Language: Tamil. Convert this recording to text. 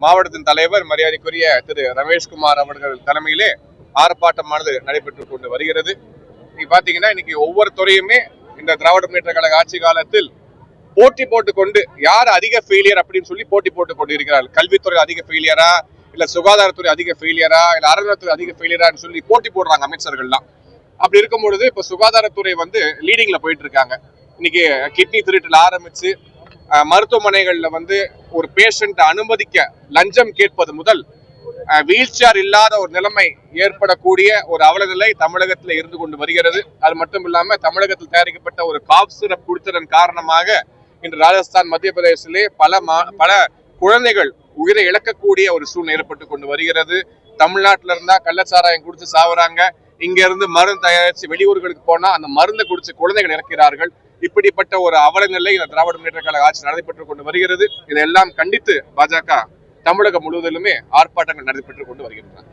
மாவட்டத்தின் தலைவர் மரியாதைக்குரிய திரு ரமேஷ்குமார் அவர்கள் தலைமையிலே ஆர்ப்பாட்டமானது நடைபெற்றுக் கொண்டு வருகிறது. நீங்க பாத்தீங்கன்னா இன்னைக்கு ஒவ்வொரு துறையுமே இந்த திராவிட முன்னேற்ற கழக ஆட்சி காலத்தில் போட்டி போட்டுக்கொண்டு யார் அதிக ஃபெயிலியர் அப்படின்னு சொல்லி போட்டி போட்டுக் கொண்டு இருக்கிறார்கள். கல்வித்துறை அதிக ஃபெயிலியரா, இல்ல சுகாதாரத்துறை அதிக ஃபெயிலியரா, இல்ல அறநிலையத்துறை அதிக ஃபெயிலியரான்னு சொல்லி போட்டி போடுறாங்க அமைச்சர்கள்லாம். அப்படி இருக்கும் பொழுது இப்ப சுகாதாரத்துறை லீடிங்ல போயிட்டு இருக்காங்க. இன்னைக்கு கிட்னி திருட்டுல ஆரம்பிச்சு மருத்துவமனைகள்ல ஒரு பேஷண்ட் அனுமதிக்க லஞ்சம் கேட்பது முதல் வீல் சேர் இல்லாத ஒரு நிலைமை ஏற்படக்கூடிய ஒரு அவலநிலை தமிழகத்தில் இருந்து கொண்டு வருகிறது. அது மட்டும் இல்லாம தமிழகத்தில் தயாரிக்கப்பட்ட ஒரு காப் சிரப் குடித்ததன் காரணமாக இன்று ராஜஸ்தான், மத்திய பிரதேசத்திலே பல குழந்தைகள் உயிரை இழக்கக்கூடிய ஒரு சூழ்நிலை ஏற்பட்டு கொண்டு வருகிறது. தமிழ்நாட்டில இருந்தா கள்ளச்சாராயம் குடிச்சு சாவுறாங்க. இங்க இருந்து மருந்து தயாரிச்சு வெளியூர்களுக்கு போனா அந்த மருந்தை குடிச்சு குழந்தைகள் இறக்கிறார்கள். இப்படிப்பட்ட ஒரு அவல நிலை இந்த திராவிட முன்னேற்ற கழக ஆட்சி நடைபெற்றுக் கொண்டு வருகிறது. இதெல்லாம் கண்டித்து பாஜக தமிழகம் முழுவதிலுமே ஆர்ப்பாட்டங்கள் நடைபெற்றுக் கொண்டு வருகின்றன.